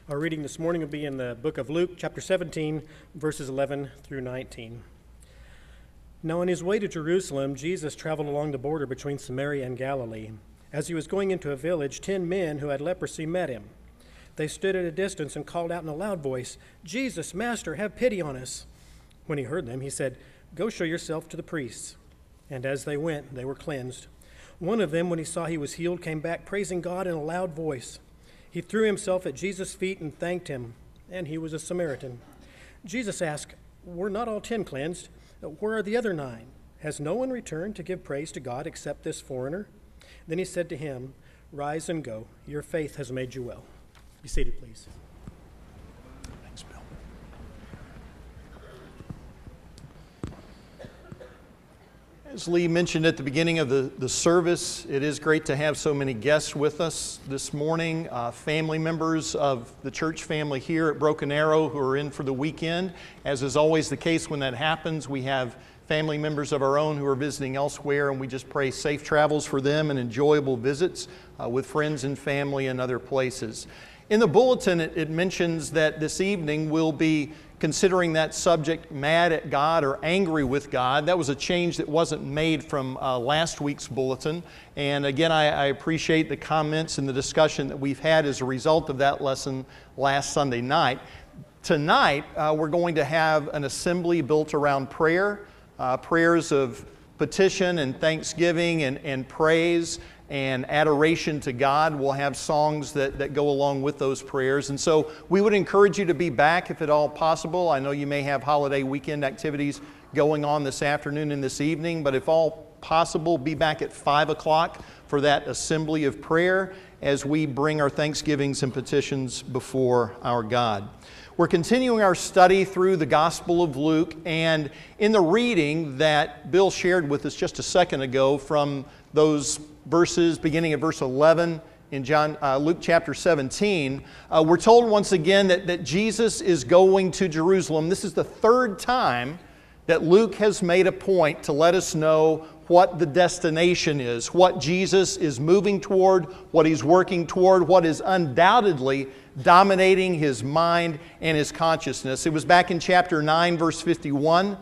Our reading this morning will be in the book of Luke, chapter 17, verses 11 through 19. Now on his way to Jerusalem, Jesus traveled along the border between Samaria and Galilee. As he was going into a village, 10 men who had leprosy met him. They stood at a distance and called out in a loud voice, "Jesus, Master, have pity on us." When he heard them, he said, "Go show yourself to the priests." And as they went, they were cleansed. One of them, when he saw he was healed, came back praising God in a loud voice. He threw himself at Jesus' feet and thanked him, and he was a Samaritan. Jesus asked, "Were not all 10 cleansed? Where are the other 9? Has no one returned to give praise to God except this foreigner?" Then he said to him, "Rise and go. Your faith has made you well." Be seated, please. Thanks, Bill. As Lee mentioned at the beginning of the service, it is great to have so many guests with us this morning, family members of the church family here at Broken Arrow who are in for the weekend. As is always the case when that happens, we have family members of our own who are visiting elsewhere, and we just pray safe travels for them and enjoyable visits with friends and family in other places. In the bulletin, it mentions that this evening we'll be considering that subject, mad at God or angry with God. That was a change that wasn't made from last week's bulletin. And again, I appreciate the comments and the discussion that we've had as a result of that lesson last Sunday night. Tonight, we're going to have an assembly built around prayer, prayers of petition and thanksgiving and praise and adoration to God. We'll have songs that go along with those prayers. And so we would encourage you to be back if at all possible. I know you may have holiday weekend activities going on this afternoon and this evening, but if all possible, be back at 5 o'clock for that assembly of prayer as we bring our thanksgivings and petitions before our God. We're continuing our study through the Gospel of Luke, and in the reading that Bill shared with us just a second ago from those verses beginning at verse 11 in Luke chapter 17, we're told once again that Jesus is going to Jerusalem. This is the third time that Luke has made a point to let us know what the destination is, what Jesus is moving toward, what he's working toward, what is undoubtedly dominating his mind and his consciousness. It was back in chapter 9, verse 51,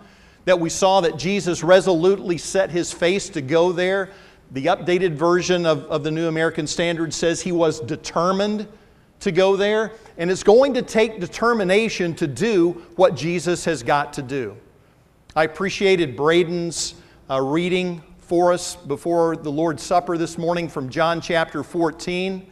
that we saw that Jesus resolutely set his face to go there. The updated version of the New American Standard says he was determined to go there, and it's going to take determination to do what Jesus has got to do. I appreciated Braden's reading for us before the Lord's Supper this morning from John chapter 14.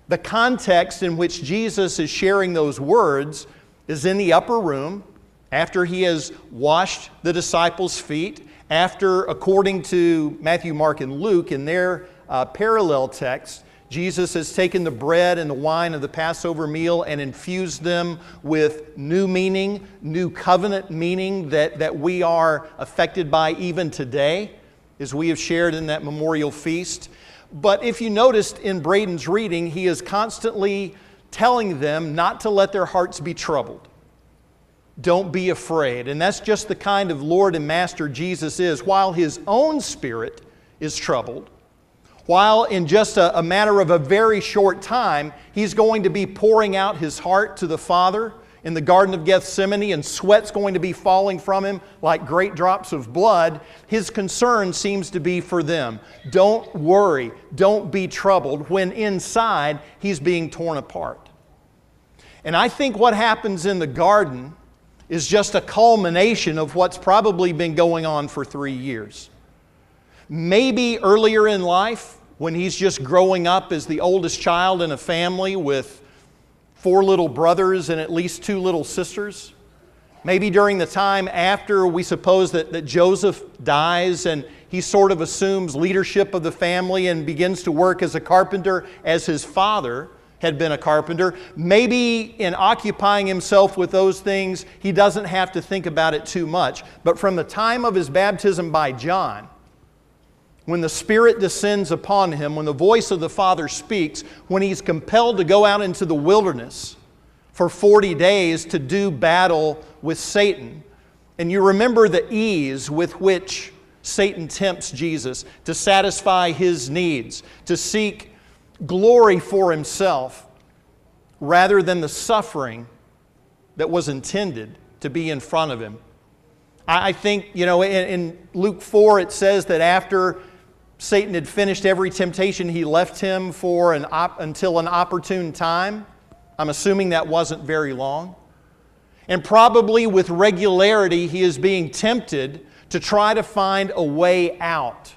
The context in which Jesus is sharing those words is in the upper room after he has washed the disciples' feet, after, according to Matthew, Mark, and Luke, in their parallel text, Jesus has taken the bread and the wine of the Passover meal and infused them with new meaning, new covenant meaning that we are affected by even today, as we have shared in that memorial feast. But if you noticed in Braden's reading, he is constantly telling them not to let their hearts be troubled. Don't be afraid. And that's just the kind of Lord and Master Jesus is. While his own spirit is troubled, while in just a matter of a very short time, he's going to be pouring out his heart to the Father in the Garden of Gethsemane, and sweat's going to be falling from him like great drops of blood, his concern seems to be for them. Don't worry, don't be troubled, when inside he's being torn apart. And I think what happens in the garden is just a culmination of what's probably been going on for 3 years. Maybe earlier in life, when he's just growing up as the oldest child in a family with 4 little brothers and at least 2 little sisters. Maybe during the time after we suppose that Joseph dies and he sort of assumes leadership of the family and begins to work as a carpenter as his father had been a carpenter. Maybe in occupying himself with those things, he doesn't have to think about it too much. But from the time of his baptism by John, when the Spirit descends upon him, when the voice of the Father speaks, when he's compelled to go out into the wilderness for 40 days to do battle with Satan. And you remember the ease with which Satan tempts Jesus to satisfy his needs, to seek glory for himself. rather than the suffering that was intended to be in front of him. I think, in Luke 4 it says that after Satan had finished every temptation, he left him for until an opportune time. I'm assuming that wasn't very long. And probably with regularity he is being tempted to try to find a way out.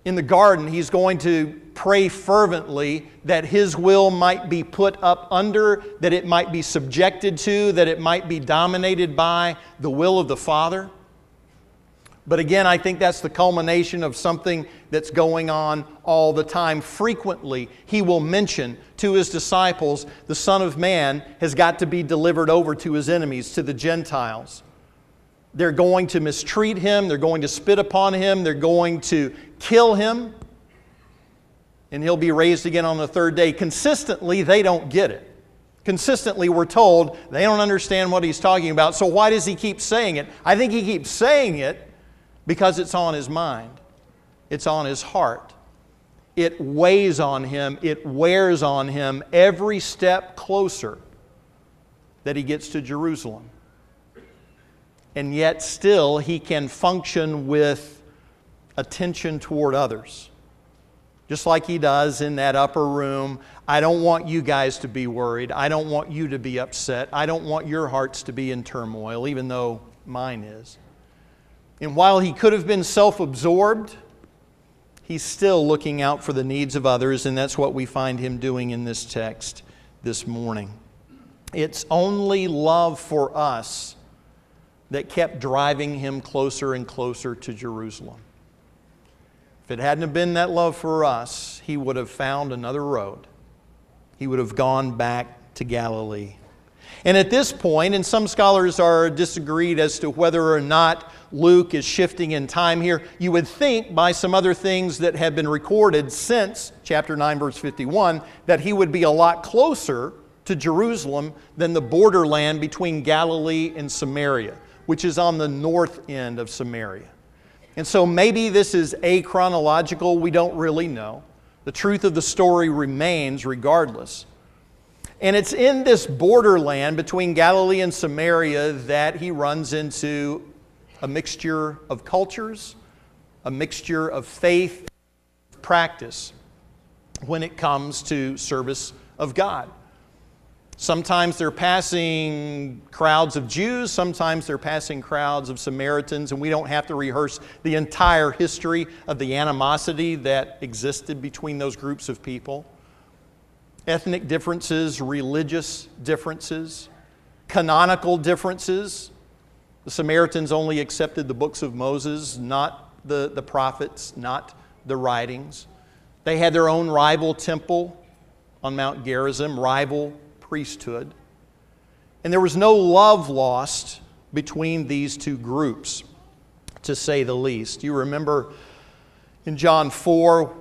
In the garden, he's going to pray fervently that his will might be put up under, that it might be subjected to, that it might be dominated by the will of the Father. But again, I think that's the culmination of something that's going on all the time. Frequently, he will mention to his disciples, the Son of Man has got to be delivered over to his enemies, to the Gentiles. They're going to mistreat him, they're going to spit upon him, they're going to kill him, and he'll be raised again on the third day. Consistently, they don't get it. Consistently, we're told they don't understand what he's talking about. So why does he keep saying it? I think he keeps saying it because it's on his mind. It's on his heart. It weighs on him. It wears on him every step closer that he gets to Jerusalem. And yet still he can function with attention toward others. Just like he does in that upper room. I don't want you guys to be worried. I don't want you to be upset. I don't want your hearts to be in turmoil, even though mine is. And while he could have been self-absorbed, he's still looking out for the needs of others, and that's what we find him doing in this text this morning. It's only love for us that kept driving him closer and closer to Jerusalem. If it hadn't have been that love for us, he would have found another road. He would have gone back to Galilee. And at this point, and some scholars are disagreed as to whether or not Luke is shifting in time here, you would think by some other things that have been recorded since chapter 9, verse 51, that he would be a lot closer to Jerusalem than the borderland between Galilee and Samaria, which is on the north end of Samaria. And so maybe this is achronological, we don't really know. The truth of the story remains regardless. And it's in this borderland between Galilee and Samaria that he runs into a mixture of cultures, a mixture of faith, practice when it comes to service of God. Sometimes they're passing crowds of Jews, sometimes they're passing crowds of Samaritans, and we don't have to rehearse the entire history of the animosity that existed between those groups of people. Ethnic differences, religious differences, canonical differences. The Samaritans only accepted the books of Moses, not the prophets, not the writings. They had their own rival temple on Mount Gerizim, rival priesthood. And there was no love lost between these two groups, to say the least. You remember in John 4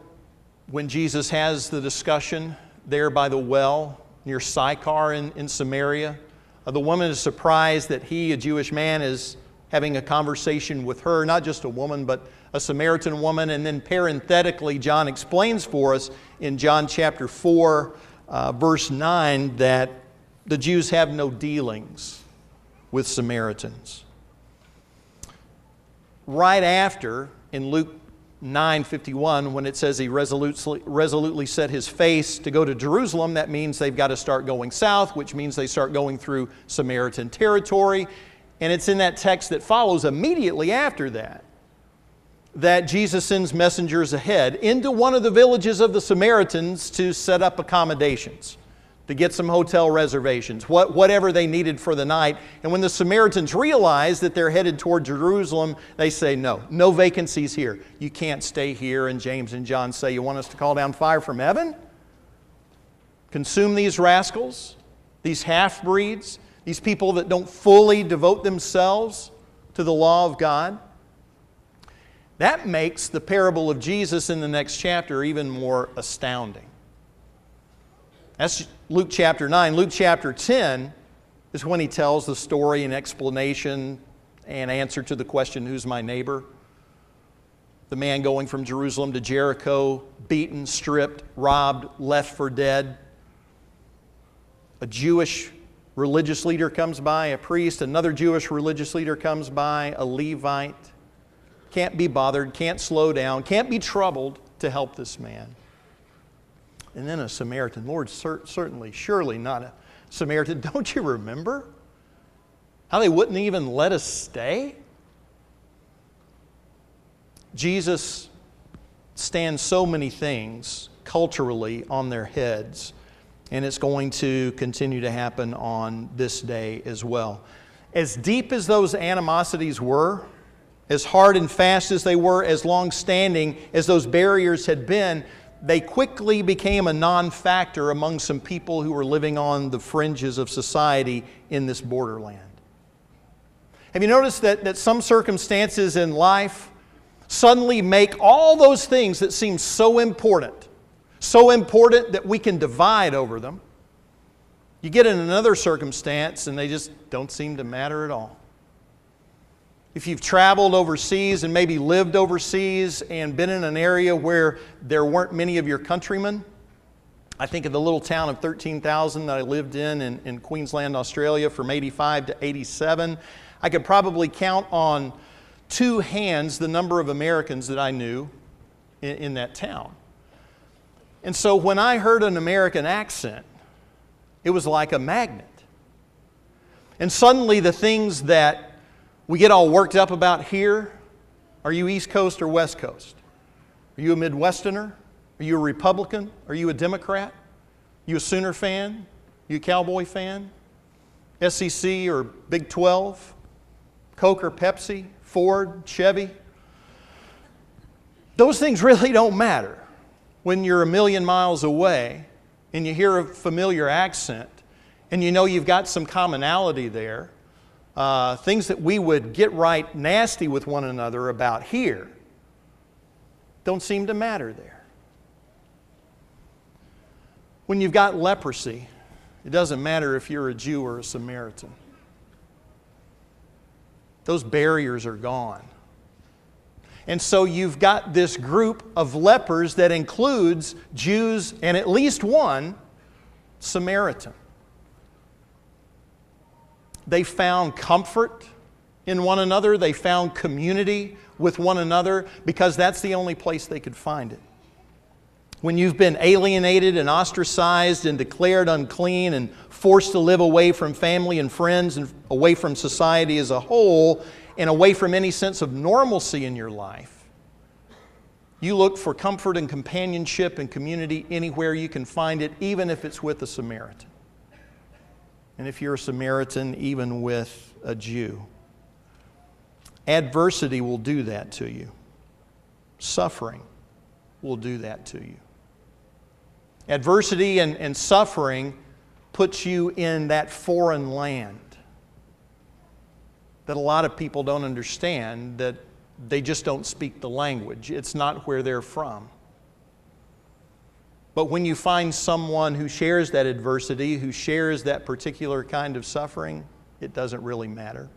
when Jesus has the discussion there by the well near Sychar in Samaria. The woman is surprised that he, a Jewish man, is having a conversation with her, not just a woman, but a Samaritan woman. And then parenthetically, John explains for us in John chapter 4, verse 9, that the Jews have no dealings with Samaritans. Right after, in Luke 9:51, when it says he resolutely set his face to go to Jerusalem, that means they've got to start going south, which means they start going through Samaritan territory. And it's in that text that follows immediately after that Jesus sends messengers ahead into one of the villages of the Samaritans to set up accommodations, to get some hotel reservations, whatever they needed for the night. And when the Samaritans realize that they're headed toward Jerusalem, they say, no vacancies here. You can't stay here. And James and John say, you want us to call down fire from heaven? Consume these rascals, these half-breeds, these people that don't fully devote themselves to the law of God? That makes the parable of Jesus in the next chapter even more astounding. That's Luke chapter 9. Luke chapter 10 is when he tells the story and explanation and answer to the question, who's my neighbor? The man going from Jerusalem to Jericho, beaten, stripped, robbed, left for dead. A Jewish religious leader comes by, a priest, another Jewish religious leader comes by, a Levite. Can't be bothered, can't slow down, can't be troubled to help this man. And then a Samaritan. Lord, certainly, surely not a Samaritan. Don't you remember how they wouldn't even let us stay? Jesus stands so many things culturally on their heads, and it's going to continue to happen on this day as well. As deep as those animosities were, as hard and fast as they were, as long-standing as those barriers had been, they quickly became a non-factor among some people who were living on the fringes of society in this borderland. Have you noticed that some circumstances in life suddenly make all those things that seem so important that we can divide over them? You get in another circumstance and they just don't seem to matter at all. If you've traveled overseas and maybe lived overseas and been in an area where there weren't many of your countrymen, I think of the little town of 13,000 that I lived in Queensland, Australia from 85 to 87. I could probably count on two hands the number of Americans that I knew in that town. And so when I heard an American accent, it was like a magnet. And suddenly the things that we get all worked up about here, are you East Coast or West Coast? Are you a Midwesterner? Are you a Republican? Are you a Democrat? Are you a Sooner fan? Are you a Cowboy fan? SEC or Big 12? Coke or Pepsi? Ford? Chevy? Those things really don't matter when you're a million miles away and you hear a familiar accent and you know you've got some commonality there. Things that we would get right nasty with one another about here don't seem to matter there. When you've got leprosy, it doesn't matter if you're a Jew or a Samaritan. Those barriers are gone. And so you've got this group of lepers that includes Jews and at least one Samaritan. They found comfort in one another. They found community with one another because that's the only place they could find it. When you've been alienated and ostracized and declared unclean and forced to live away from family and friends and away from society as a whole and away from any sense of normalcy in your life, you look for comfort and companionship and community anywhere you can find it, even if it's with a Samaritan. And if you're a Samaritan, even with a Jew. Adversity will do that to you. Suffering will do that to you. Adversity and suffering puts you in that foreign land that a lot of people don't understand, that they just don't speak the language. It's not where they're from. But when you find someone who shares that adversity, who shares that particular kind of suffering, it doesn't really matter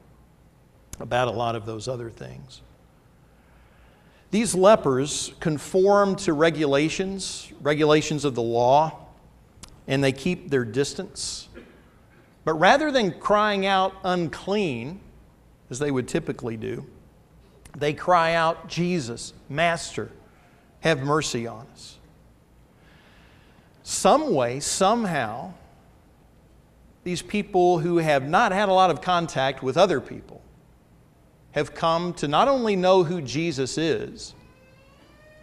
about a lot of those other things. These lepers conform to regulations of the law, and they keep their distance. But rather than crying out unclean, as they would typically do, they cry out, Jesus, Master, have mercy on us. Some way, somehow, these people who have not had a lot of contact with other people have come to not only know who Jesus is,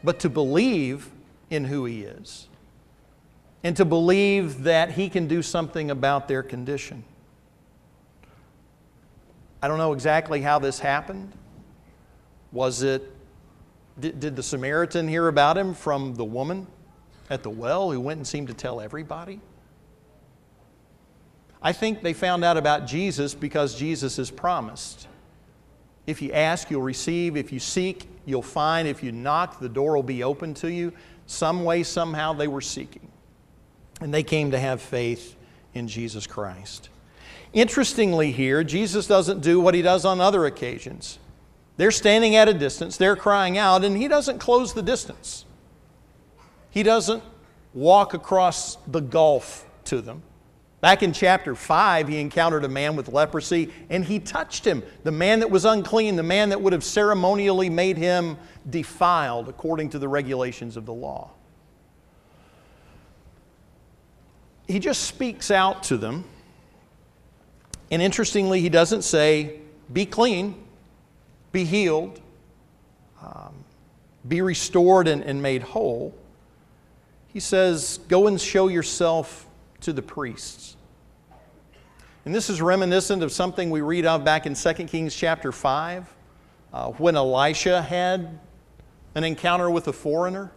but to believe in who He is, and to believe that He can do something about their condition. I don't know exactly how this happened. Did the Samaritan hear about Him from the woman at the well who went and seemed to tell everybody? I think they found out about Jesus because Jesus has promised. If you ask, you'll receive. If you seek, you'll find. If you knock, the door will be open to you. Some way, somehow, they were seeking. And they came to have faith in Jesus Christ. Interestingly here, Jesus doesn't do what He does on other occasions. They're standing at a distance, they're crying out, and He doesn't close the distance. He doesn't walk across the gulf to them, Back in chapter 5, he encountered a man with leprosy, and he touched him. The man that was unclean, the man that would have ceremonially made him defiled according to the regulations of the law. He just speaks out to them. And interestingly, he doesn't say, be clean, be healed, be restored and made whole. He says, go and show yourself to the priests. And this is reminiscent of something we read of back in 2 Kings chapter 5, when Elisha had an encounter with a foreigner,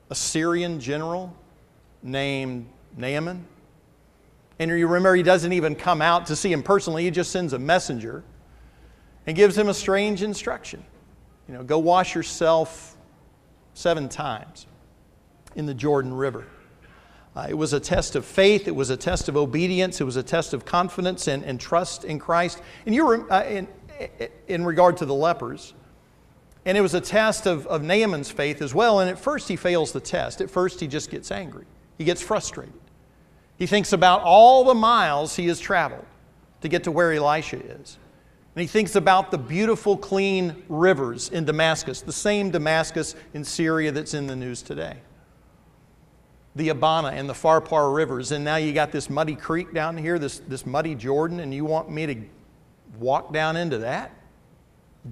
a Syrian general named Naaman. And you remember, he doesn't even come out to see him personally. He just sends a messenger and gives him a strange instruction. Go wash yourself 7 times in the Jordan River. It was a test of faith. It was a test of obedience. It was a test of confidence and trust in Christ. And in regard to the lepers. And it was a test of Naaman's faith as well. And at first he fails the test. At first he just gets angry. He gets frustrated. He thinks about all the miles he has traveled to get to where Elisha is. And he thinks about the beautiful, clean rivers in Damascus, the same Damascus in Syria that's in the news today. The Abana and the Pharpar rivers, and now you got this muddy creek down here, this muddy Jordan, and you want me to walk down into that?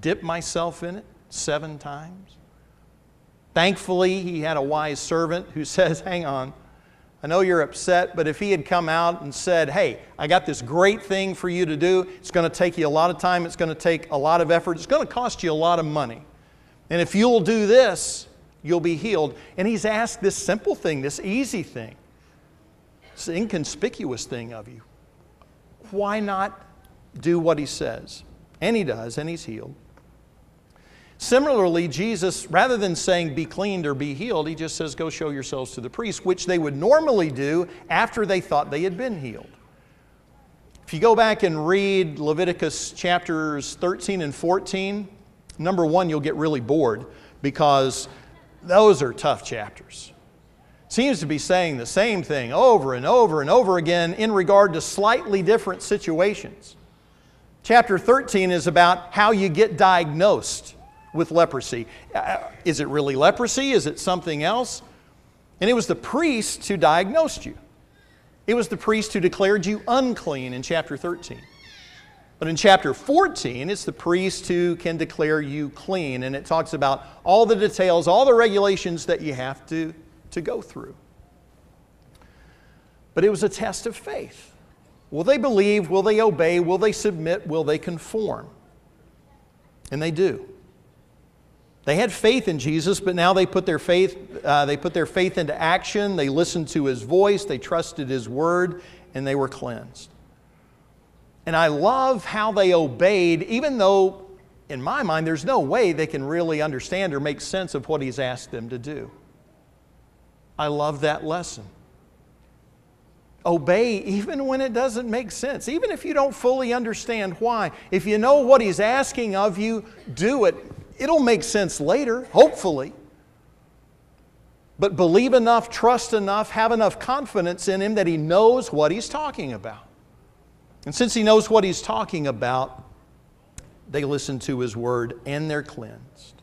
Dip myself in it 7 times? Thankfully, he had a wise servant who says, hang on, I know you're upset, but if he had come out and said, hey, I got this great thing for you to do, it's going to take you a lot of time, it's going to take a lot of effort, it's going to cost you a lot of money. And if you'll do this, you'll be healed. And he's asked this simple thing, this easy thing, this inconspicuous thing of you. Why not do what he says? And he does, and he's healed. Similarly, Jesus, rather than saying be cleaned or be healed, he just says go show yourselves to the priest, which they would normally do after they thought they had been healed. If you go back and read Leviticus chapters 13 and 14, number 1, you'll get really bored because those are tough chapters. Seems to be saying the same thing over and over and over again in regard to slightly different situations. Chapter 13 is about how you get diagnosed with leprosy. Is it really leprosy? Is it something else? And it was the priest who diagnosed you. It was the priest who declared you unclean in chapter 13. But in chapter 14, it's the priest who can declare you clean. And it talks about all the details, all the regulations that you have to go through. But it was a test of faith. Will they believe? Will they obey? Will they submit? Will they conform? And they do. They had faith in Jesus, but now they put their faith into action. They listened to His voice. They trusted His word, and they were cleansed. And I love how they obeyed, even though, in my mind, there's no way they can really understand or make sense of what He's asked them to do. I love that lesson. Obey even when it doesn't make sense, even if you don't fully understand why. If you know what He's asking of you, do it. It'll make sense later, hopefully. But believe enough, trust enough, have enough confidence in Him that He knows what He's talking about. And since He knows what He's talking about, they listen to His word and they're cleansed.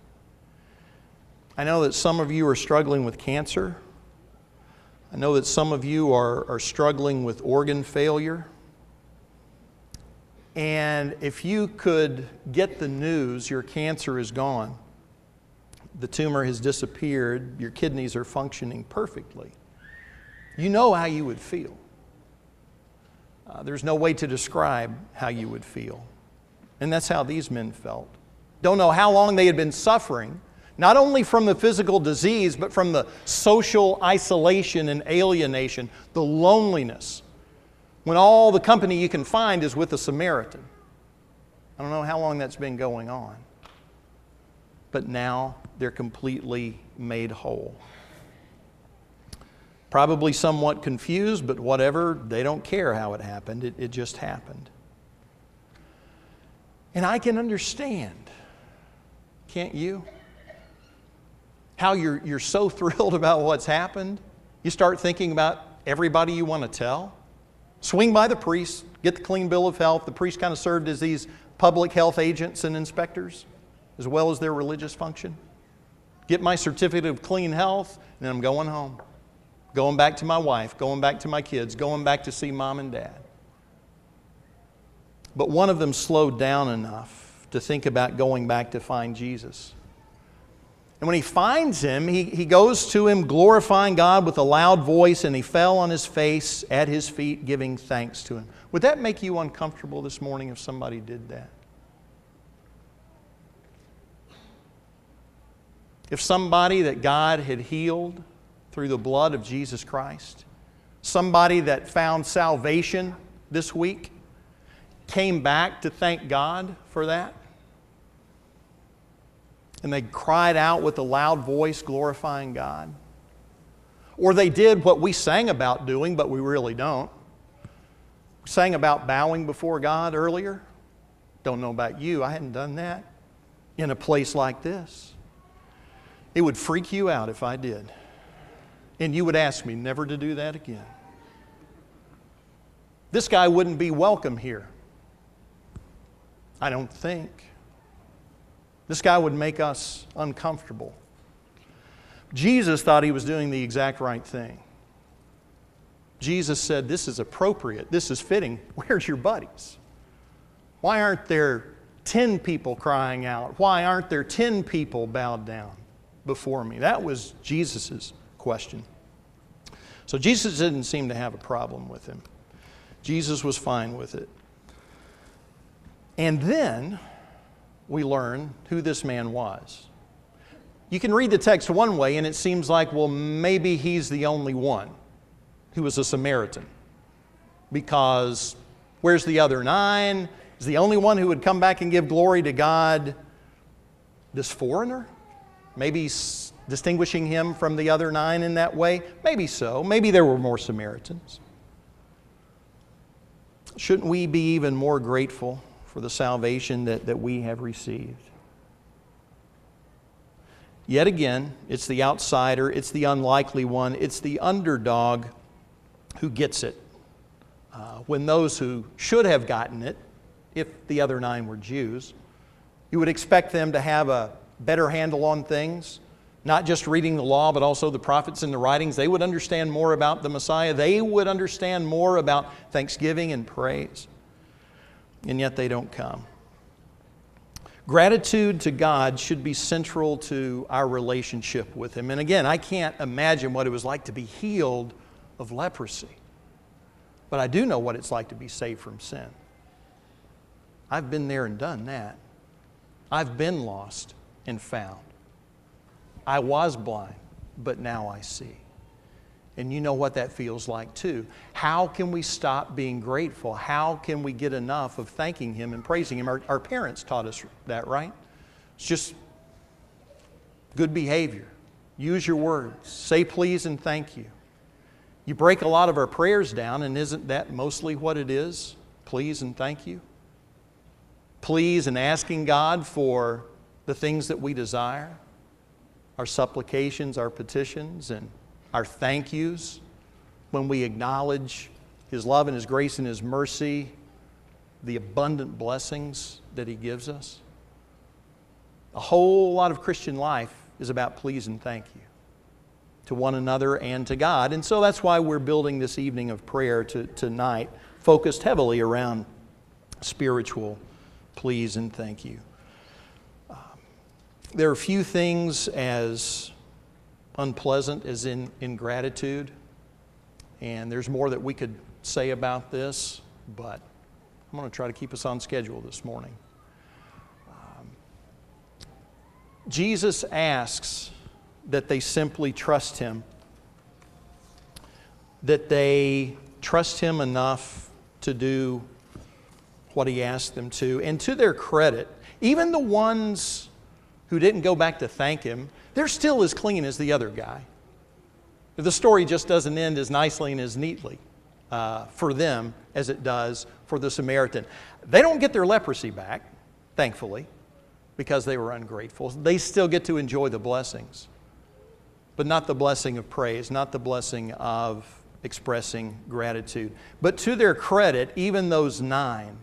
I know that some of you are struggling with cancer. I know that some of you are struggling with organ failure. And if you could get the news, your cancer is gone, the tumor has disappeared, your kidneys are functioning perfectly, you know how you would feel. There's no way to describe how you would feel. And that's how these men felt. Don't know how long they had been suffering, not only from the physical disease, but from the social isolation and alienation, the loneliness, when all the company you can find is with a Samaritan. I don't know how long that's been going on. But now they're completely made whole. Probably somewhat confused, but whatever, they don't care how it happened. It just happened. And I can understand, can't you? How you're so thrilled about what's happened. You start thinking about everybody you want to tell. Swing by the priest, get the clean bill of health. The priest kind of served as these public health agents and inspectors, as well as their religious function. Get my certificate of clean health, and then I'm going home. Going back to my wife, going back to my kids, going back to see mom and dad. But one of them slowed down enough to think about going back to find Jesus. And when he finds him, he goes to him glorifying God with a loud voice, and he fell on his face at his feet giving thanks to him. Would that make you uncomfortable this morning if somebody did that? If somebody that God had healed through the blood of Jesus Christ, somebody that found salvation this week, came back to thank God for that, and they cried out with a loud voice glorifying God. Or they did what we sang about doing, but we really don't. We sang about bowing before God earlier. Don't know about you, I hadn't done that in a place like this. It would freak you out if I did. And you would ask me never to do that again. This guy wouldn't be welcome here. I don't think. This guy would make us uncomfortable. Jesus thought he was doing the exact right thing. Jesus said, this is appropriate, this is fitting. Where's your buddies? Why aren't there 10 people crying out? Why aren't there 10 people bowed down before me? That was Jesus' question. So Jesus didn't seem to have a problem with him. Jesus was fine with it. And then we learn who this man was. You can read the text one way and it seems like, well, maybe he's the only one who was a Samaritan. Because where's the other 9? Is the only one who would come back and give glory to God this foreigner? Maybe distinguishing him from the other 9 in that way? Maybe so. Maybe there were more Samaritans. Shouldn't we be even more grateful for the salvation that we have received? Yet again, it's the outsider, it's the unlikely one, it's the underdog who gets it. When those who should have gotten it, if the other 9 were Jews, you would expect them to have a better handle on things, not just reading the law, but also the prophets and the writings. They would understand more about the Messiah. They would understand more about thanksgiving and praise. And yet they don't come. Gratitude to God should be central to our relationship with Him. And again, I can't imagine what it was like to be healed of leprosy. But I do know what it's like to be saved from sin. I've been there and done that. I've been lost and found. I was blind, but now I see. And you know what that feels like too. How can we stop being grateful? How can we get enough of thanking Him and praising Him? Our parents taught us that, right? It's just good behavior. Use your words. Say please and thank you. You break a lot of our prayers down, and isn't that mostly what it is? Please and thank you. Please and asking God for the things that we desire. Our supplications, our petitions, and our thank yous when we acknowledge His love and His grace and His mercy, the abundant blessings that He gives us. A whole lot of Christian life is about please and thank you to one another and to God. And so that's why we're building this evening of prayer tonight, focused heavily around spiritual please and thank you. There are few things as unpleasant as ingratitude, and there's more that we could say about this, but I'm going to try to keep us on schedule this morning. Jesus asks that they simply trust Him, that they trust Him enough to do what He asked them to. And to their credit, even the ones who didn't go back to thank Him, they're still as clean as the other guy. The story just doesn't end as nicely and as neatly for them as it does for the Samaritan. They don't get their leprosy back, thankfully, because they were ungrateful. They still get to enjoy the blessings, but not the blessing of praise, not the blessing of expressing gratitude. But to their credit, even those 9,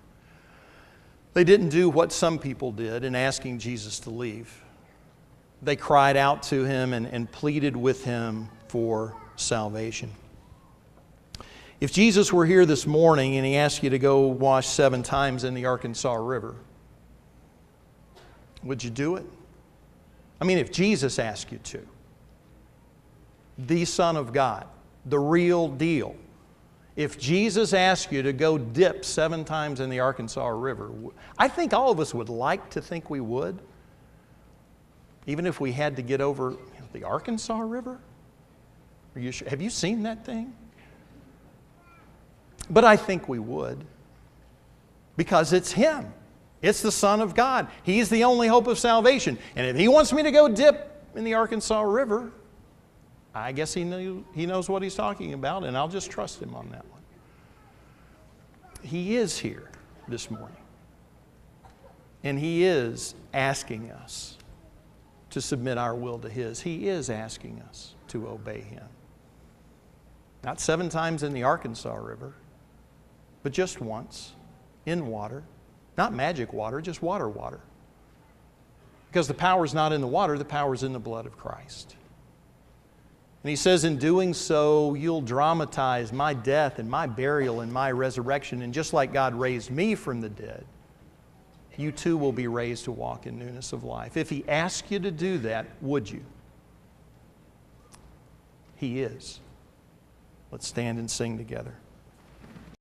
they didn't do what some people did in asking Jesus to leave. They cried out to Him and pleaded with Him for salvation. If Jesus were here this morning and He asked you to go wash 7 times in the Arkansas River, would you do it? I mean, if Jesus asked you to, the Son of God, the real deal, if Jesus asked you to go dip 7 times in the Arkansas River, I think all of us would like to think we would, even if we had to get over the Arkansas River. Are you sure? Have you seen that thing? But I think we would, because it's Him. It's the Son of God. He's the only hope of salvation. And if He wants me to go dip in the Arkansas River, I guess He knows what He's talking about, and I'll just trust Him on that one. He is here this morning. And He is asking us to submit our will to His. He is asking us to obey Him. Not 7 times in the Arkansas River, but just once in water. Not magic water, just water. Because the power's not in the water, the power's in the blood of Christ. And He says, in doing so, you'll dramatize my death and my burial and my resurrection. And just like God raised me from the dead, you too will be raised to walk in newness of life. If He asked you to do that, would you? He is. Let's stand and sing together.